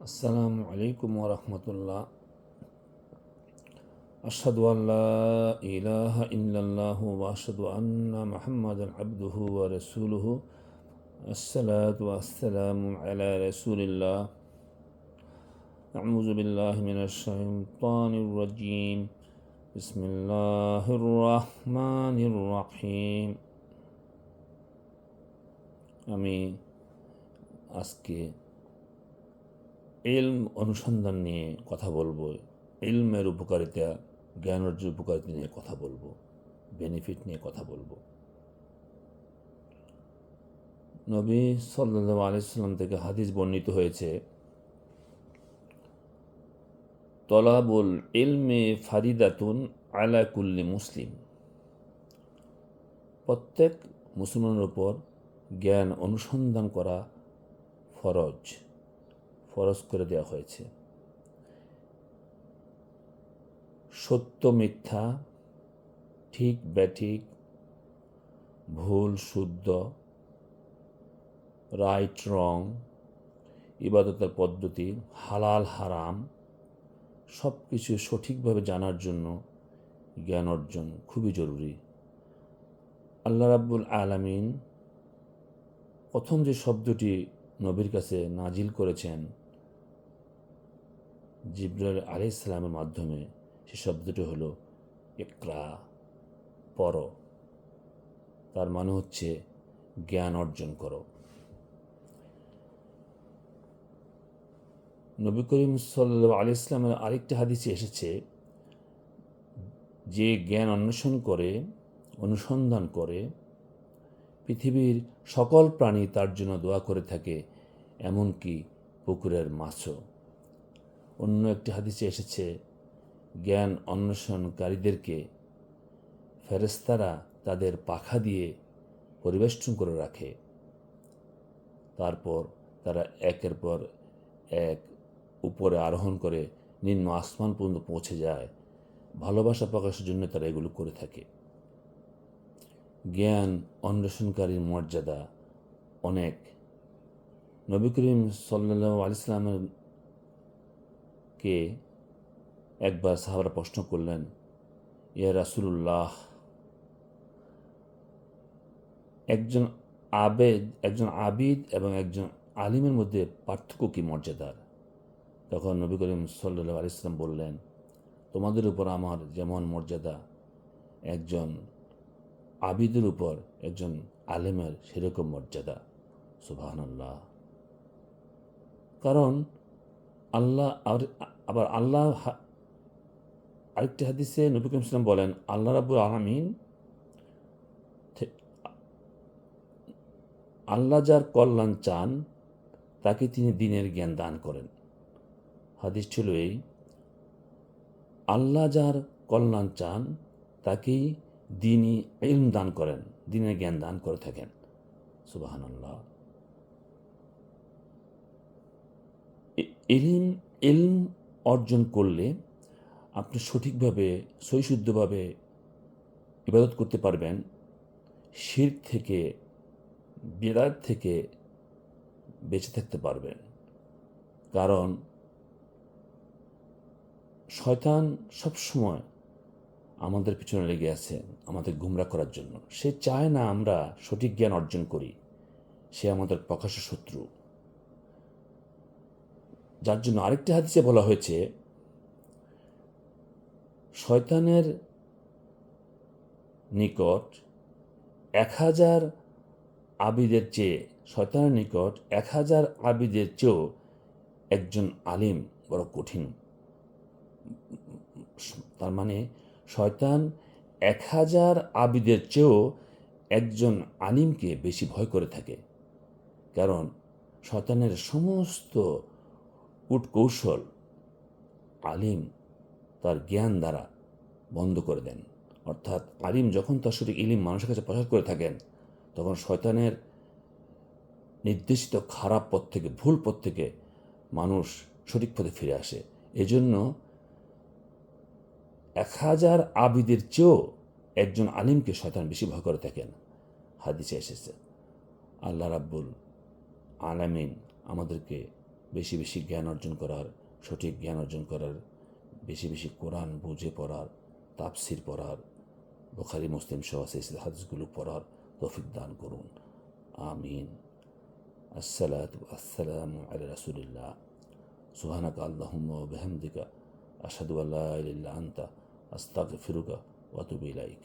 আসসালামু আলাইকুম ওরহমতুল্লাহ। আশহাদু আল্লা ইলাহা ইল্লাল্লাহু ওয়া আশহাদু আন্না মুহাম্মাদান আবদুহু ওয়া রাসূলুহু। আসসালাতু ওয়াসসালামু আলা রাসূলিল্লাহ। আউযু বিল্লাহি মিনাশ শাইতানির রাজীম। বিসমিল্লাহির রাহমানির রাহিম। আমি আজকে ইলম অনুসন্ধান নিয়ে কথা বলবো। ইলমের উপকারিতা, জ্ঞান অর্জনের উপকারিতা নিয়ে কথা বলবো, বেনিফিট নিয়ে কথা বলবো। নবী সাল্লাল্লাহু আলাইহি ওয়াসাল্লাম থেকে হাদিস বর্ণিত হয়েছে, তলাবুল ইলমে ফারিদাতুন আলা কুল্লি মুসলিম। প্রত্যেক মুসলমানের উপর জ্ঞান অনুসন্ধান করা ফরজ করে দেওয়া হয়েছে। সত্য মিথ্যা, ঠিক ব্যাঠিক, ভুল শুদ্ধ, রাইট রং, ইবাদতের পদ্ধতি, হালাল হারাম সব কিছু সঠিকভাবে জানার জন্য জ্ঞান অর্জন খুবই জরুরি। আল্লাহ রাব্বুল আলামিন প্রথম যে শব্দটি নবীর কাছে নাজিল করেছেন জিবরাইল আলাইহিস সালামের মাধ্যমে, সে শব্দটি হলো ইকরা, পড়ো। তার মানে হচ্ছে জ্ঞান অর্জন করো। নবী করিম সাল্লাল্লাহু আলাইহি সাল্লামের আরেকটি হাদিসে এসেছে, যে জ্ঞান অনুসন্ধান করে পৃথিবীর সকল প্রাণী তার জন্য দোয়া করে থাকে, এমনকি পুকুরের মাছও। অন্য একটি হাদিসে এসেছে, জ্ঞান অন্বেষণকারীদেরকে ফেরেশতারা তাদের পাখা দিয়ে পরিবেষ্টন করে রাখে। তারপর তারা একের পর এক উপরে আরোহণ করে নিম্ন আসমান পর্যন্ত পৌঁছে যায়। ভালোবাসা প্রকাশের জন্য তারা এগুলো করে থাকে। জ্ঞান অন্বেষণকারীর মর্যাদা অনেক। নবী করিম সাল্লাল্লাহু আলাইহি সাল্লামকে একবার সাহাবারা প্রশ্ন করলেন, ইয়া রাসূলুল্লাহ, একজন আবিদ এবং একজন আলিমের মধ্যে পার্থক্য কি মর্যাদার? তখন নবী করিম সাল্লাল্লাহু আলাইহি সাল্লাম বললেন, তোমাদের উপর আমার যেমন মর্যাদা, একজন আবিদের উপর একজন আলেমের সেরকম মর্যাদা। সুবহানাল্লাহ। কারণ আল্লাহ আরেকটি হাদিসে নবী করিম সাল্লাম বলেন, আল্লাহ রাব্বুল আলামিন, আল্লাহ যার কল্যাণ চান তাকে তিনি দ্বীনের জ্ঞান দান করেন। হাদিস ছিল এই, আল্লাহ যার কল্যাণ চান তাকেই দ্বীনি ইলম দান করেন, দ্বীনের জ্ঞান দান করে থাকেন। সুবহানাল্লাহ। ইলম অর্জন করলে আপনি সঠিকভাবে সহিশুদ্ধভাবে ইবাদত করতে পারবেন, শিরক থেকে, বিদআত থেকে বেঁচে থাকতে পারবেন। কারণ শয়তান সবসময় আমাদের পিছনে লেগে আছে আমাদের গুমরা করার জন্য। সে চায় না আমরা সঠিক জ্ঞান অর্জন করি। সে আমাদের প্রকাশ্য শত্রু। যার জন্য আরেকটি হাদিসে বলা হয়েছে, শয়তানের নিকট 1000 আবিদের চেয়ে, শয়তানের নিকট 1000 আবিদের চেয়েও একজন আলিম বড় কঠিন। তার মানে শয়তান 1000 আবিদের চেয়েও একজন আলিমকে বেশি ভয় করে থাকে। কারণ শয়তানের সমস্ত কূটকৌশল আলিম তার জ্ঞান দ্বারা বন্ধ করে দেন। অর্থাৎ আলিম যখন তার সঠিক ইলম মানুষের কাছে প্রচার করে থাকেন, তখন শয়তানের নির্দেশিত খারাপ পথ থেকে, ভুল পথ থেকে মানুষ সঠিক পথে ফিরে আসে। এজন্য 1000 আবিদের চেয়েও একজন আলিমকে শয়তান বেশি ভয় করে থাকেন। হাদিসে এসেছে। আল্লাহ রাব্বুল আলামিন আমাদেরকে বেশি বেশি জ্ঞান অর্জন করার, সঠিক জ্ঞান অর্জন করার, বেশি বেশি কোরআন বুঝে পড়ার, তাফসির পড়ার, বুখারী মুসলিম সহ সিলসিলা হাদিসগুলো পড়ার তৌফিক দান করুন। আমিন। আসসালাতু আসসালামু আলা রাসূলিল্লাহ। সুবহানাকা আল্লাহুম্মা ওয়া বিহামদিকা আশহাদু আল্লা ইলাহা ইল্লা আনতা আস্তাগফিরুকা ওয়া আতুবু ইলাইক।